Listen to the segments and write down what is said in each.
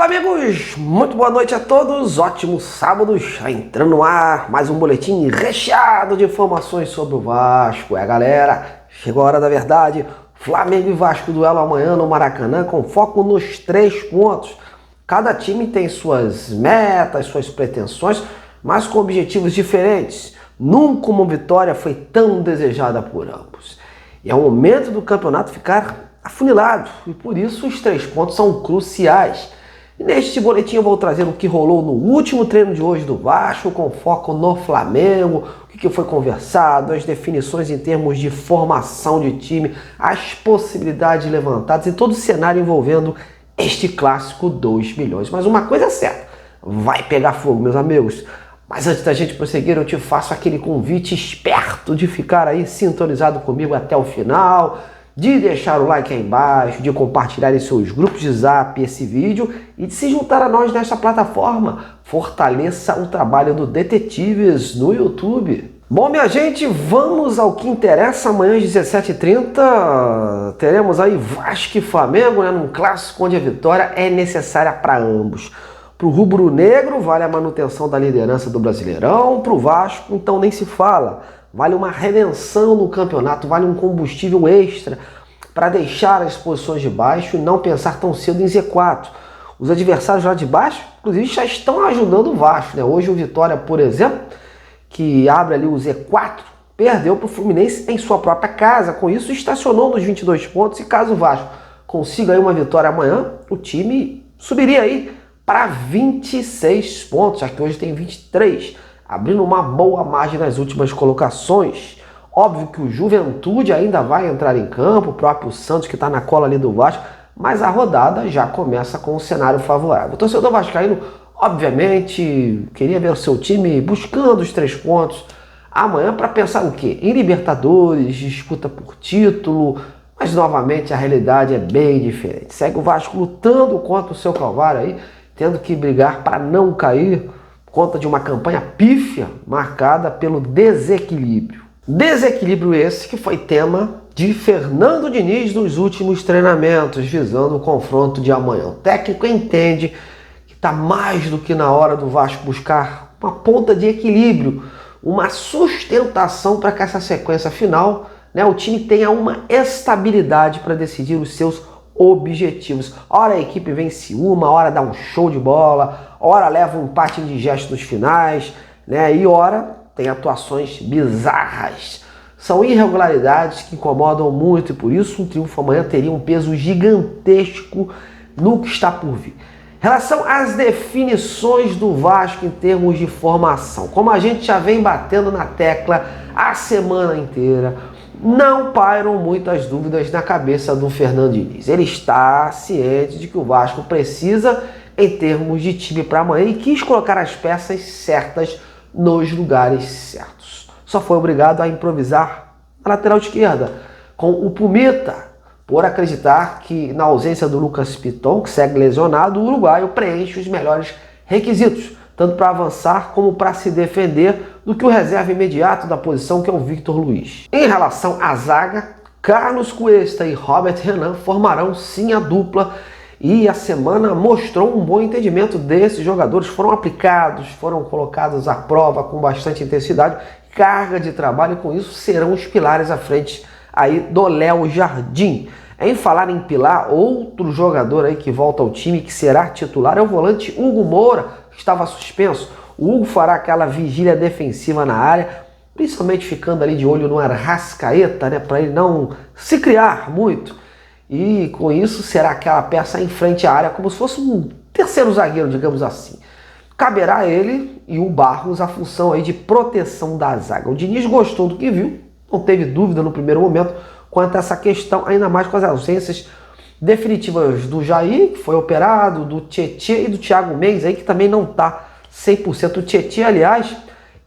Fala, amigos, muito boa noite a todos, ótimo sábado, já entrando no ar, mais um boletim recheado de informações sobre o Vasco. Galera, chegou a hora da verdade, Flamengo e Vasco duelo amanhã no Maracanã com foco nos 3 pontos. Cada time tem suas metas, suas pretensões, mas com objetivos diferentes. Nunca uma vitória foi tão desejada por ambos. E é o momento do campeonato ficar afunilado, e por isso os 3 pontos são cruciais. E neste boletim eu vou trazer o que rolou no último treino de hoje do Vasco, com foco no Flamengo, o que foi conversado, as definições em termos de formação de time, as possibilidades levantadas e todo o cenário envolvendo este clássico 2 milhões. Mas uma coisa é certa, vai pegar fogo, meus amigos. Mas antes da gente prosseguir, eu te faço aquele convite esperto de ficar aí sintonizado comigo até o final, de deixar o like aí embaixo, de compartilhar em seus grupos de zap esse vídeo e de se juntar a nós nesta plataforma. Fortaleça o trabalho do Detetives no YouTube. Bom, minha gente, vamos ao que interessa. Amanhã às 17h30 teremos aí Vasco e Flamengo, num clássico onde a vitória é necessária para ambos. Para o rubro-negro vale a manutenção da liderança do Brasileirão, para o Vasco então nem se fala. Vale uma redenção no campeonato, vale um combustível extra para deixar as posições de baixo e não pensar tão cedo em Z4. Os adversários lá de baixo, inclusive, já estão ajudando o Vasco, né? Hoje o Vitória, por exemplo, que abre ali o Z4, perdeu para o Fluminense em sua própria casa. Com isso, estacionou nos 22 pontos e caso o Vasco consiga aí uma vitória amanhã, o time subiria aí para 26 pontos, já que hoje tem 23, abrindo uma boa margem nas últimas colocações. Óbvio que o Juventude ainda vai entrar em campo, o próprio Santos que está na cola ali do Vasco, mas a rodada já começa com um cenário favorável. O torcedor vascaíno, obviamente, queria ver o seu time buscando os 3 pontos amanhã para pensar o quê? Em Libertadores, disputa por título, mas novamente a realidade é bem diferente. Segue o Vasco lutando contra o seu calvário aí, tendo que brigar para não cair, conta de uma campanha pífia marcada pelo desequilíbrio. Desequilíbrio esse que foi tema de Fernando Diniz nos últimos treinamentos, visando o confronto de amanhã. O técnico entende que está mais do que na hora do Vasco buscar uma ponta de equilíbrio, uma sustentação para que essa sequência final, o time tenha uma estabilidade para decidir os seus objetivos. Ora a equipe vence uma, ora dá um show de bola, ora leva um empate indigesto nos finais, e ora tem atuações bizarras. São irregularidades que incomodam muito e por isso um triunfo amanhã teria um peso gigantesco no que está por vir. Em relação às definições do Vasco em termos de formação, como a gente já vem batendo na tecla a semana inteira, não pairam muitas dúvidas na cabeça do Fernando Diniz. Ele está ciente de que o Vasco precisa em termos de time para amanhã e quis colocar as peças certas nos lugares certos. Só foi obrigado a improvisar na lateral esquerda com o Pumita, por acreditar que na ausência do Lucas Piton, que segue lesionado, o uruguaio preenche os melhores requisitos, tanto para avançar como para se defender, do que o reserva imediato da posição, que é o Victor Luiz. Em relação à zaga, Carlos Cuesta e Robert Renan formarão sim a dupla e a semana mostrou um bom entendimento desses jogadores. Foram aplicados, foram colocados à prova com bastante intensidade, carga de trabalho e com isso serão os pilares à frente aí do Léo Jardim. Em falar em pilar, outro jogador aí que volta ao time, que será titular, é o volante Hugo Moura, que estava suspenso. O Hugo fará aquela vigília defensiva na área, principalmente ficando ali de olho no Arrascaeta, para ele não se criar muito. E com isso será aquela peça em frente à área, como se fosse um terceiro zagueiro, digamos assim. Caberá a ele e o Barros a função aí de proteção da zaga. O Diniz gostou do que viu, não teve dúvida no primeiro momento quanto a essa questão, ainda mais com as ausências definitivas do Jair, que foi operado, do Tietê e do Thiago Mendes, aí, que também não está 100%. O Tietê, aliás,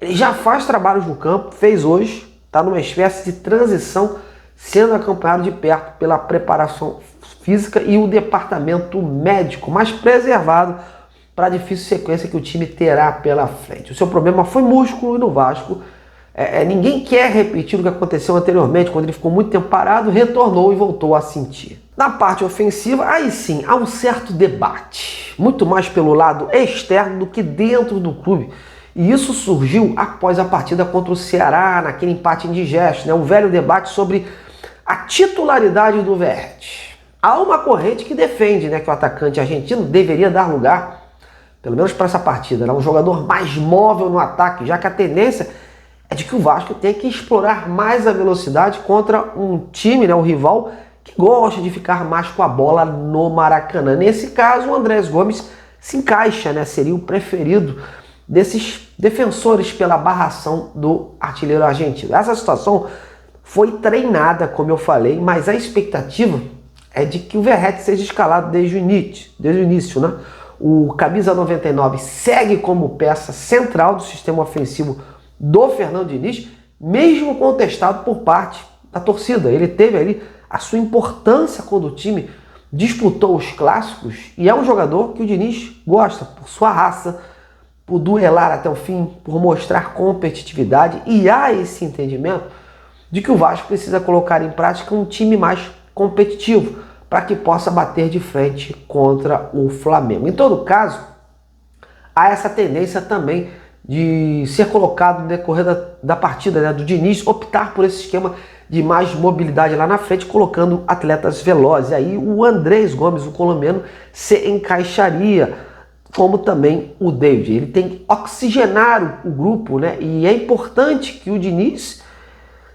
ele já faz trabalhos no campo, fez hoje, está numa espécie de transição, sendo acompanhado de perto pela preparação física e o departamento médico, mais preservado para a difícil sequência que o time terá pela frente. O seu problema foi músculo e no Vasco ninguém quer repetir o que aconteceu anteriormente, quando ele ficou muito tempo parado, retornou e voltou a sentir. Na parte ofensiva, aí sim, há um certo debate, muito mais pelo lado externo do que dentro do clube. E isso surgiu após a partida contra o Ceará, naquele empate indigesto, né? Um velho debate sobre a titularidade do Verratti. Há uma corrente que defende, né, que o atacante argentino deveria dar lugar, pelo menos para essa partida, né, um jogador mais móvel no ataque, já que a tendência é de que o Vasco tem que explorar mais a velocidade contra um time, né, o rival, que gosta de ficar mais com a bola no Maracanã. Nesse caso, o Andrés Gomes se encaixa, né, seria o preferido desses defensores pela barração do artilheiro argentino. Essa situação foi treinada, como eu falei, mas a expectativa é de que o Verratti seja escalado desde o início, né? O camisa 99 segue como peça central do sistema ofensivo do Fernando Diniz, mesmo contestado por parte da torcida. Ele teve ali a sua importância quando o time disputou os clássicos e é um jogador que o Diniz gosta por sua raça, por duelar até o fim, por mostrar competitividade, e há esse entendimento de que o Vasco precisa colocar em prática um time mais competitivo para que possa bater de frente contra o Flamengo. Em todo caso, há essa tendência também de ser colocado no decorrer da partida, né, do Diniz optar por esse esquema de mais mobilidade lá na frente, colocando atletas velozes. Aí o Andrés Gomes, o colombiano, se encaixaria, como também o David. Ele tem que oxigenar o grupo, né? E é importante que o Diniz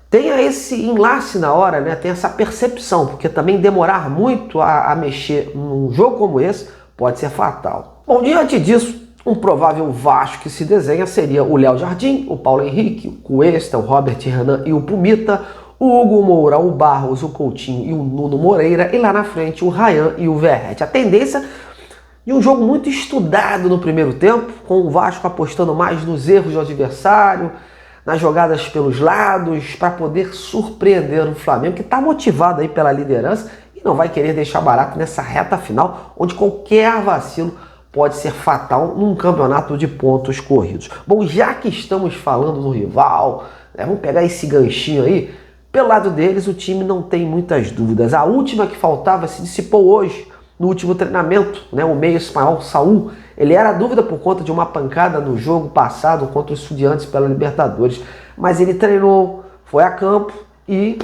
tenha esse enlace na hora, né? Tem essa percepção, porque também demorar muito a mexer num jogo como esse pode ser fatal. Bom, diante disso, um provável Vasco que se desenha seria o Léo Jardim, o Paulo Henrique, o Cuesta, o Robert Renan e o Pumita, o Hugo Moura, o Barros, o Coutinho e o Nuno Moreira, e lá na frente o Ryan e o Verratti. A tendência de um jogo muito estudado no primeiro tempo, com o Vasco apostando mais nos erros do adversário, nas jogadas pelos lados, para poder surpreender o Flamengo, que está motivado aí pela liderança e não vai querer deixar barato nessa reta final, onde qualquer vacilo pode ser fatal num campeonato de pontos corridos. Bom, já que estamos falando do rival, né, vamos pegar esse ganchinho aí. Pelo lado deles, o time não tem muitas dúvidas. A última que faltava se dissipou hoje, no último treinamento, né? O meio espanhol Saúl, ele era dúvida por conta de uma pancada no jogo passado contra os Estudiantes pela Libertadores, mas ele treinou, foi a campo e,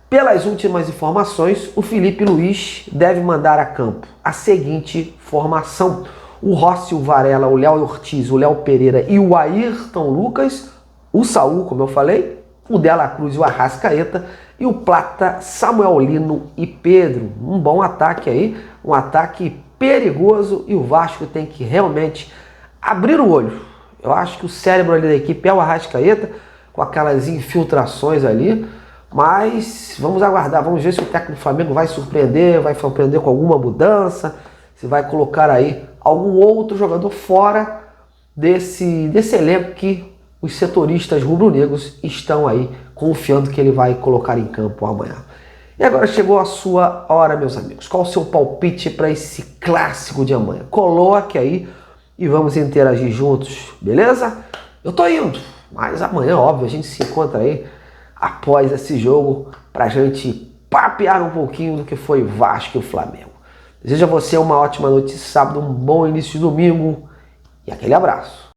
pelas últimas informações, o Felipe Luiz deve mandar a campo a seguinte formação: o Rossi, o Varela, o Léo Ortiz, o Léo Pereira e o Ayrton Lucas, o Saúl, como eu falei, o De La Cruz e o Arrascaeta, e o Plata, Samuel Lino e Pedro. Um bom ataque aí, um ataque perigoso, e o Vasco tem que realmente abrir o olho. Eu acho que o cérebro ali da equipe é o Arrascaeta, com aquelas infiltrações ali, mas vamos aguardar, vamos ver se o técnico do Flamengo vai surpreender com alguma mudança, se vai colocar aí algum outro jogador fora desse elenco que os setoristas rubro-negros estão aí confiando que ele vai colocar em campo amanhã. E agora chegou a sua hora, meus amigos. Qual o seu palpite para esse clássico de amanhã? Coloque aí e vamos interagir juntos, beleza? Eu tô indo, mas amanhã, óbvio, a gente se encontra aí após esse jogo pra gente papear um pouquinho do que foi Vasco e o Flamengo. Desejo a você uma ótima noite de sábado, um bom início de domingo e aquele abraço.